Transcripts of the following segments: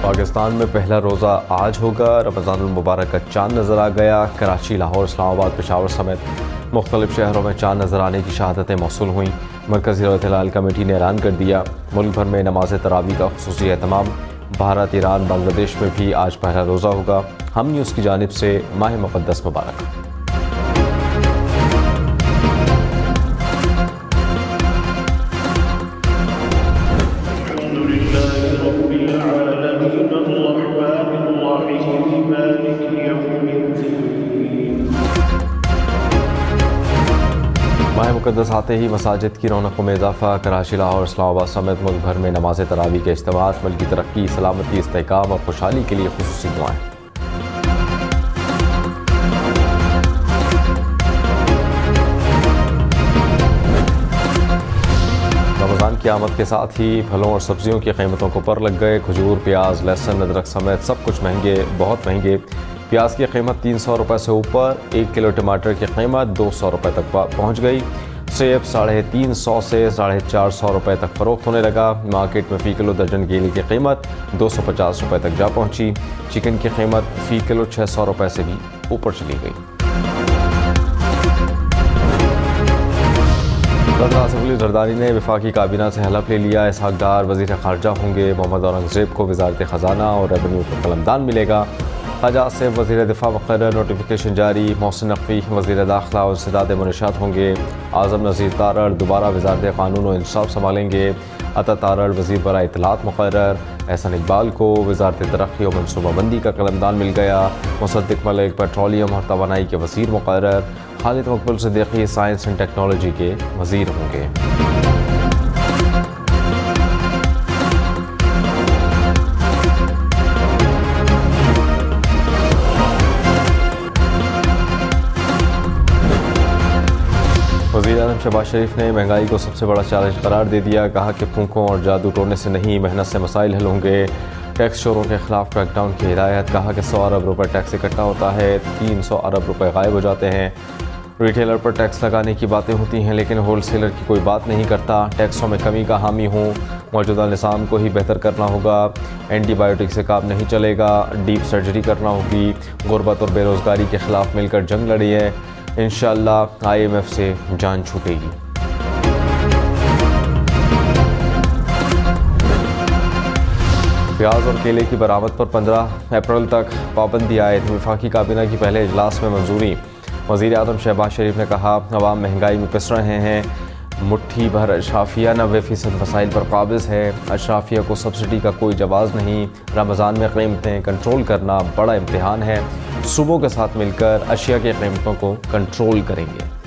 पाकिस्तान में पहला रोज़ा आज होगा। रमज़ानुल मुबारक का चांद नज़र आ गया। कराची, लाहौर, इस्लामाबाद, पेशावर समेत मुख्तलिफ शहरों में चांद नज़र आने की शहादतें मौसूल हुई। मरकज़ी रवैयत हिलाल कमेटी ने ऐलान कर दिया, मुल्क भर में नमाज तरावी का खुसूसी एहतमाम। भारत, ईरान, बांग्लादेश में भी आज पहला रोज़ा होगा। हम न्यूज़ की जानिब से माह मुक़द्दस मुबारक। माह मुक़द्दस आते ही मसाजिद की रौनकों में इजाफा। कराची, लाहौर, इस्लामाबाद समेत मुल्क भर में नमाज तरावी के इज्तिमात मुल्क की तरक्की, सलामती, इस्तेहकाम और खुशहाली के लिए खुसूसी दुआएं। रमज़ान की आमद के साथ ही फलों और सब्जियों की कीमतों को पर लग गए। खजूर, प्याज, लहसुन, अदरक समेत सब कुछ महंगे, बहुत महंगे। प्याज की कीमत 300 रुपये से ऊपर। 1 किलो टमाटर की कीमत 200 रुपये तक पहुँच गई। सेब 350 से 450 रुपये तक फ़रोख्त होने लगा। मार्केट में फ़ी किलो दर्जन केले की कीमत 250 रुपये तक जा पहुँची। चिकन की कीमत फ़ी किलो 600 रुपये से भी ऊपर चली गई। सदर जरदारी ने वफाकी काबीना से हलफ ले लिया। इसहाक डार वज़ीर ख़ारजा होंगे। मोहम्मद औरंगज़ेब को वज़ारत ख़जाना और रेवेन्यू का कलमदान मिलेगा। ख्वाजा आसिफ वज़ीर दिफ़ा मुक़र्रर। नोटिफिकेशन जारी। मोहसिन नक़वी वज़ीर दाखिला और इंसदाद मुनशात होंगे। आज़म नज़ीर तारड़ दोबारा वज़ारत क़ानून और इंसाफ़ संभालेंगे। अता तारड़ वज़ीर बराए इत्तलात मुक़र्रर। एहसन इकबाल को वज़ारत तरक्की और मनसूबाबंदी का कलमदान मिल गया। मुसद्दिक़ मलिक पेट्रोलियम और तवानाई के वज़ीर मुक़र्रर। खालिद मकबूल सिद्दीकी साइंस एंड टेक्नोलॉजी के वज़ीर होंगे। वज़ीर आज़म शहबाज शरीफ ने महंगाई को सबसे बड़ा चैलेंज करार दे दिया। कहा कि फूंकों और जादू टोने से नहीं, मेहनत से मसाइल हल होंगे। टैक्स चोरों के खिलाफ क्रैकडाउन की हिदायत। कहा कि 100 अरब रुपये टैक्स इकट्ठा होता है, 300 अरब रुपये गायब हो जाते हैं। रिटेलर पर टैक्स लगाने की बातें होती हैं, लेकिन होलसेलर की कोई बात नहीं करता। टैक्सों में कमी का हामी हूँ। मौजूदा निज़ाम को ही बेहतर करना होगा। एंटीबायोटिक से काम नहीं चलेगा। डीप सर्जरी करना होगी। गुर्बत और बेरोज़गारी के ख़िलाफ़ मिलकर जंग लड़ी है। इंशाअल्लाह IMF से जान छूटेगी। प्याज और केले की बरामद पर 15 अप्रैल तक पाबंदी आयद। वफाकी काबीना की पहले इजलास में मंजूरी। वज़ीर आज़म शहबाज शरीफ ने कहा, अवाम महंगाई में पिस रहे हैं। मुट्ठी भर अशराफिया 90% मसाइल पर काबिज़ है। अशराफिया को सब्सिडी का कोई जवाज़ नहीं। रमज़ान में कीमतें कंट्रोल करना बड़ा इम्तिहान है। सूबों के साथ मिलकर अशिया की कीमतों को कंट्रोल करेंगे।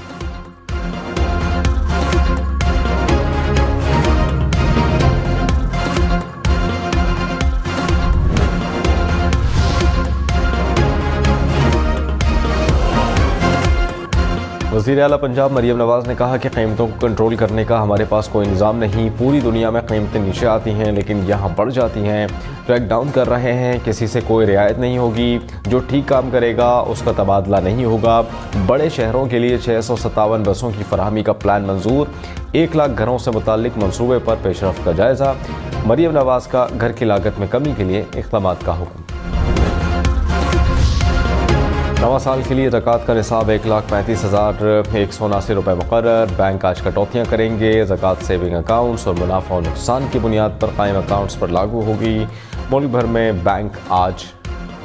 वज़ीर आला पंजाब मरियम नवाज़ ने कहा कि कीमतों को कंट्रोल करने का हमारे पास कोई निज़ाम नहीं। पूरी दुनिया में कीमतें नीचे आती हैं, लेकिन यहाँ बढ़ जाती हैं। क्रैकडाउन कर रहे हैं, किसी से कोई रियायत नहीं होगी। जो ठीक काम करेगा उसका तबादला नहीं होगा। बड़े शहरों के लिए 657 बसों की फराहमी का प्लान मंजूर। 1 लाख घरों से मुताल्लिक मनसूबे पर पेशरफ्त का जायज़ा। मरियम नवाज़ का घर की लागत में कमी के लिए इक़दामात का हुक्म। नवा साल के लिए ज़कात का निसाब 1,35,179 रुपये मुक़र्रर। बैंक आज कटौतियाँ करेंगे। ज़कात सेविंग अकाउंट्स और मुनाफा और नुकसान की बुनियाद पर कायम अकाउंट्स पर लागू होगी। मुल्क भर में बैंक आज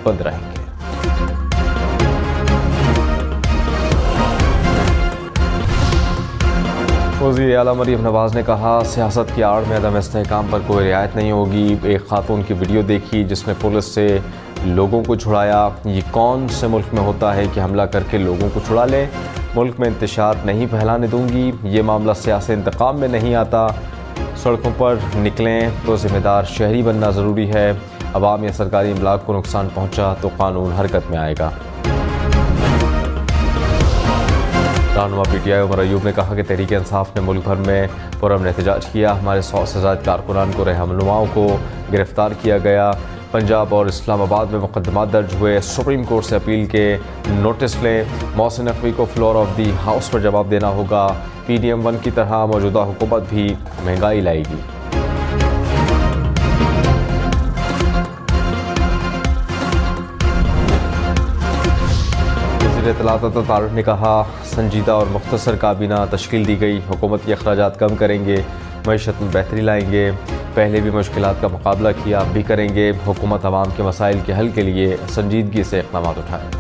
बंद रहेंगे। वज़ीर आला मरियम नवाज़ ने कहा, सियासत की आड़ में अदम इस्तेहकाम पर कोई रियायत नहीं होगी। एक खातून की वीडियो देखी जिसने पुलिस से लोगों को छुड़ाया। ये कौन से मुल्क में होता है कि हमला करके लोगों को छुड़ा ले। मुल्क में इंतशार नहीं फैलाने दूंगी। ये मामला सियासी इंतकाम में नहीं आता। सड़कों पर निकलें तो ज़िम्मेदार शहरी बनना ज़रूरी है। अवाम या सरकारी इमलाक को नुकसान पहुँचा तो कानून हरकत में आएगा। रहनुमा PTI उमर अयूब ने कहा कि तहरीक इंसाफ ने मुल्क भर में पुरअमन एहतजाज किया। हमारे 100 से ज़ायद कारकुनान को रहनुमाओं को गिरफ्तार किया गया। पंजाब और इस्लामाबाद में मुकदमात दर्ज हुए। सुप्रीम कोर्ट से अपील के नोटिस लें। मोहसिन नक़वी को फ्लोर ऑफ दी हाउस पर जवाब देना होगा। PDM-1 की तरह मौजूदा हुकूमत भी महंगाई लाएगी। वज़ीर इत्तलात व तारुफ ने कहा, संजीदा और मुख्तसर काबीना तश्कील दी गई, हुकूमती अखराजात कम करेंगे, मईशत में बेहतरी लाएंगे। पहले भी मुश्किलात का मुकाबला किया, अब भी करेंगे। हुकूमत अवाम के मसाइल के हल के लिए संजीदगी से इक़दाम उठाए।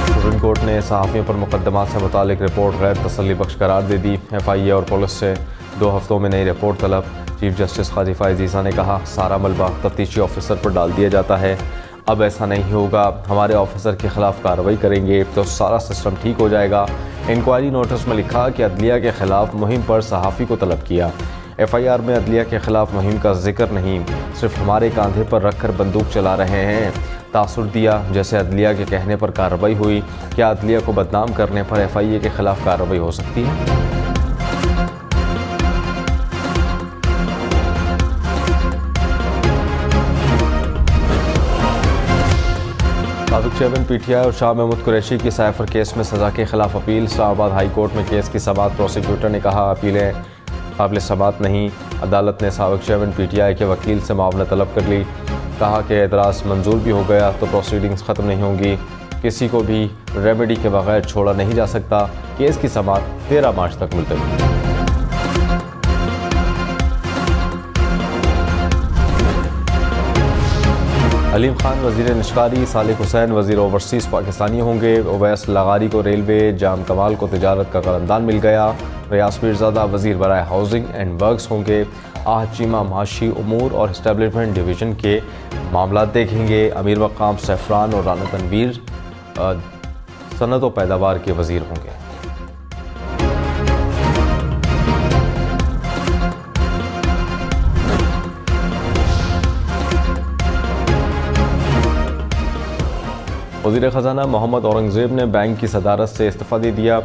सुप्रीम कोर्ट ने सहाफ़ियों पर मुकदमात से मुतालिक रिपोर्ट गैर तसल्ली बख्श करार दे दी। FIA और पुलिस से 2 हफ्तों में नई रिपोर्ट तलब। चीफ जस्टिस काजी फ़ाइज़ ईसा ने कहा, सारा मलबा तफ्तीशी ऑफिसर पर डाल दिया जाता है, अब ऐसा नहीं होगा। हमारे ऑफिसर के खिलाफ कार्रवाई करेंगे तो सारा सिस्टम ठीक हो जाएगा। इंक्वायरी नोटिस में लिखा कि अदलिया के खिलाफ मुहिम पर सहाफ़ी को तलब किया। FIR में अदलिया के खिलाफ मुहिम का जिक्र नहीं, सिर्फ हमारे कांधे पर रखकर बंदूक चला रहे हैं। तासुर दिया जैसे अदलिया के कहने पर कार्रवाई हुई। क्या अदलिया को बदनाम करने पर FIA के खिलाफ कार्रवाई हो सकती है? साबिक चेयरमैन PTI और शाह महमूद कुरैशी की साइफर केस में सज़ा के खिलाफ अपील। इस्लामाबाद हाई कोर्ट में केस की समाअत। प्रोसिक्यूटर ने कहा, अपीलें काबिल समाअत नहीं। अदालत ने साबिक चेयरमैन PTI के वकील से मुआवनत तलब कर ली। कहा कि एतराज़ मंजूर भी हो गया तो प्रोसीडिंग्स ख़त्म नहीं होंगी। किसी को भी रेमेडी के बगैर छोड़ा नहीं जा सकता। केस की समाअत 13 मार्च तक मुलतवी। अलीम खान वज़ीर निश्कारी, सालिक हुसैन वज़ीर ओवरसीज़ पाकिस्तानी होंगे। ओवैस लगारी को रेलवे, जाम कमाल को तिजारत का कलमदान मिल गया। रियाज पीरज़ादा वज़ीर बराए हाउसिंग एंड वर्क्स होंगे। आहद चीमा माशी उमूर और इस्टेब्लिशमेंट डिवीज़न के मामला देखेंगे। अमीर मकाम सैफरान और राना तनवीर सनत व पैदावार के वज़ीर होंगे। वज़ीर ख़जाना मोहम्मद औरंगज़ेब ने बैंक की सदारत से इस्तीफ़ा दे दिया।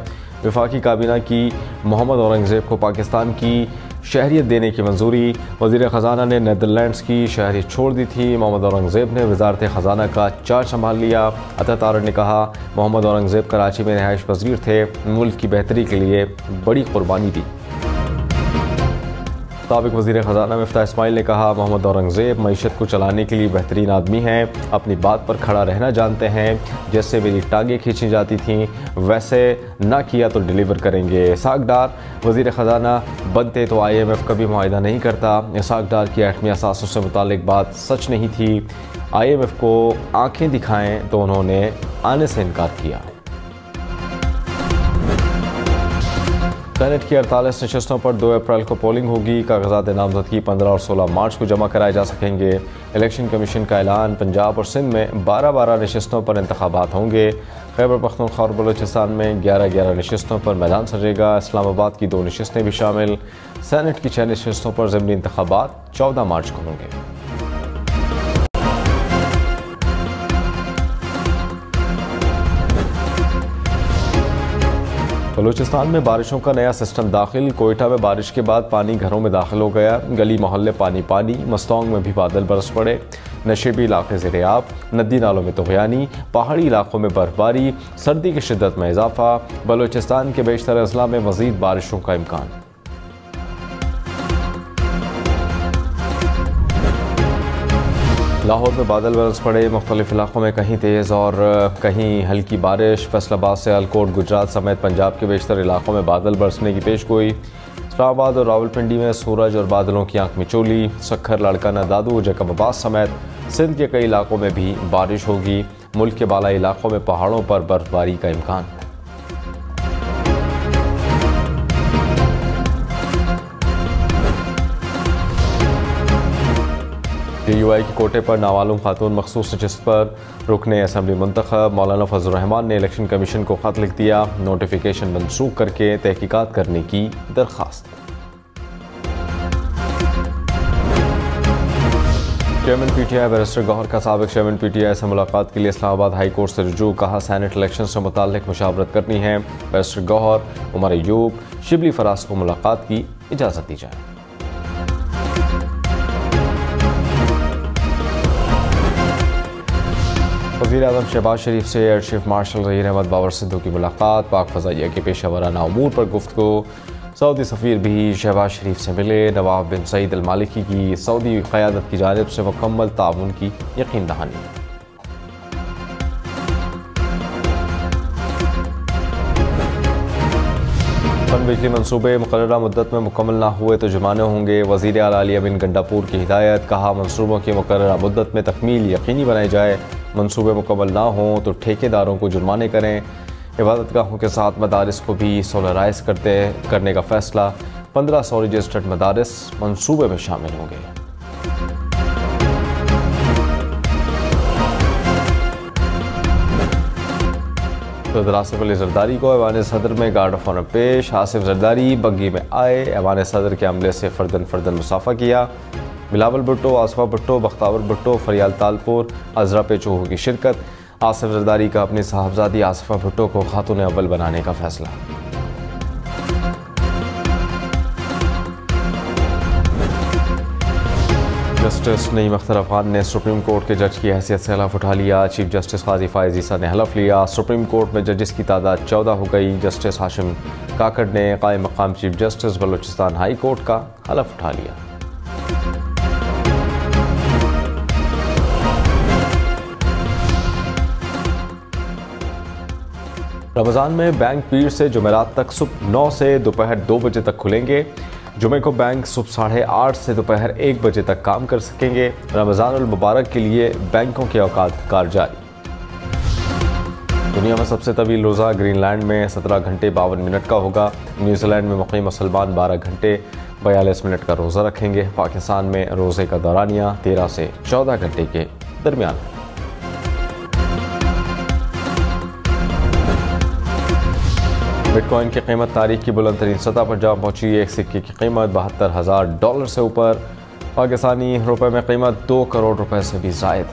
वफाकी काबीना की मोहम्मद औरंगज़ेब को पाकिस्तान की शहरियत देने की मंजूरी। वज़ीर ख़जाना ने नीदरलैंड्स की शहरियत छोड़ दी थी। मोहम्मद औरंगज़ेब ने वज़ारत ख़जाना का चार्ज संभाल लिया। अता तारड़ ने कहा, मोहम्मद औरंगज़ेब कराची में रिहाइश पज़ीर थे, मुल्क की बेहतरी के लिए बड़ी कुर्बानी दी। साबिक वज़ीर ख़जाना मिफ्ताह इस्माइल ने कहा, मोहम्मद औरंगज़ेब मईशत को चलाने के लिए बेहतरीन आदमी हैं, अपनी बात पर खड़ा रहना जानते हैं। जैसे मेरी टांगें खींची जाती थीं वैसे ना किया तो डिलीवर करेंगे। इसाक डार वज़ीर ख़जाना बनते तो IMF कभी मुआहिदा नहीं करता। इसाक डार की एटमी असासों से मुतालिक बात सच नहीं थी। IMF को आँखें दिखाएं तो उन्होंने आने से इनकार किया। सेनेट की 48 नशस्तों पर 2 अप्रैल को पोलिंग होगी। कागजात नामजदगी 15 और 16 मार्च को जमा कराए जा सकेंगे। इलेक्शन कमीशन का ऐलान, पंजाब और सिंध में 12-12 नशस्तों पर इंतखाबात होंगे। खैबर पख्तूनख्वा और बलूचिस्तान में 11-11 नशस्तों पर मैदान सजेगा। इस्लामाबाद की 2 नशस्तें भी शामिल। सेनेट की 6 नशस्तों पर ज़मीनी इंतखाबात 14 मार्च को होंगे। बलूचिस्तान में बारिशों का नया सिस्टम दाखिल। कोयटा में बारिश के बाद पानी घरों में दाखिल हो गया। गली मोहल्ले पानी पानी। मस्तोंग में भी बादल बरस पड़े। नशेबी इलाके ज़ेर-ए-आब। नदी नालों में तग़यानी। पहाड़ी इलाकों में बर्फबारी। सर्दी की शिद्दत में इजाफा। बलूचिस्तान के बेशतर अज़ला में मज़ीद बारिशों का इम्कान। लाहौर में बादल बरस पड़े। मुख्तलिफ इलाकों में कहीं तेज़ और कहीं हल्की बारिश। फैसलाबाद से अलकोट, गुजरात समेत पंजाब के बेशतर इलाकों में बादल बरसने की पेशगोई। इस्लामाबाद और रावलपिंडी में सूरज और बादलों की आंख मिचोली। सक्खर, लाड़काना, दादू, जैकबाबाद समेत सिंध के कई इलाकों में भी बारिश होगी। मुल्क के बालाई इलाकों में पहाड़ों पर बर्फबारी का इम्कान। DUI के कोटे पर नामालूम खातून मखसूस नशिस्त पर रुकने असम्बली मुंतखब। मौलाना फजल रहमान ने इलेक्शन कमीशन को खत लिख दिया। नोटिफिकेशन मनसूख करके तहकीकात करने की दरख्वास्त। चेयरमैन PTI बैरिस्टर गौहर का साबिक चेयरमैन PTI से मुलाकात के लिए इस्लामाबाद हाई कोर्ट से रुजू। कहा, सैनेट इलेक्शन से मुताल्लिक मुशावरत करनी है। बैरिस्टर गौहर, उमर अयूब, शिबली फराज को मुलाकात की इजाज़त दी जाए। वज़ीर-ए-आज़म शहबाज शरीफ से air chief marshal Zaheer Ahmed Babar Sidhu की मुलाकात। पाक फ़ज़ाइया के पेशा वराना उमूर पर गुफ्तगू। सऊदी सफ़ीर भी शहबाज शरीफ से मिले। नवाफ बिन सईद अल मालिकी की सऊदी क़यादत की जानिब से मुकम्मल ताउन की यकीन दहानी। पन बिजली मनसूबे मुकर्ररा मुद्दत में मुकम्मल ना हुए तो जुर्माने होंगे। वज़ीर आला अली अमीन गंडापुर की हिदायत। कहा मनसूबों की मुकर्ररा मुद्दत में तकमील यकीनी बनाई जाए। मनसूबे मुकम्मल ना हों तो ठेकेदारों को जुर्माने करें। इबादतगाहों के साथ मदारिस को भी सोलराइज करने का फ़ैसला। 1500 रजिस्टर्ड मदारिस मनसूबे में शामिल होंगे। सदर आसिफ अली जरदारी को ऐवान सदर में गार्ड ऑफ ऑनर पेश। आसिफ जरदारी बग्गी में आए, ऐवान सदर के अमले से फर्दन मुसाफा किया। बिलावल भुट्टो, आसफा भुट्टो, बख्तावर भुट्टो, फरियाल तालपुर, अजरा पेचोहू की शिरकत। आसिफ जरदारी का अपनी साहबजादी आसिफा भुट्टो को खातून अव्वल बनाने का फैसला। जस्टिस नईम अख्तर अफगान ने सुप्रीम कोर्ट के जज की हैसियत से हलफ उठा लिया। चीफ जस्टिस काजी फायज़ ईसा ने हलफ लिया। सुप्रीम कोर्ट में जजेस की तादाद 14 हो गई। जस्टिस हाशिम काकड़ ने कायम मकाम chief justice Balochistan high court का हलफ उठा लिया। रमज़ान में बैंक पीर से जुमेरात तक सुबह 9 से दोपहर 2 बजे तक खुलेंगे। जुमे को बैंक सुबह 8:30 से दोपहर 1 बजे तक काम कर सकेंगे। रमज़ानुल मुबारक के लिए बैंकों के औकात कार जारी। दुनिया में सबसे तवील रोज़ा ग्रीनलैंड में 17 घंटे 52 मिनट का होगा। न्यूजीलैंड में मुक़ीम मुसलमान 12 घंटे 42 मिनट का रोज़ा रखेंगे। पाकिस्तान में रोज़े का दौरानिया 13 से 14 घंटे के दरमियान। बिटकॉइन की कीमत तारीख की बुलंद तरीन सतह पर जा पहुंची। एक सिक्के की कीमत $72,000 से ऊपर। पाकिस्तानी रुपए में कीमत 2 करोड़ रुपए से भी ज़ायद।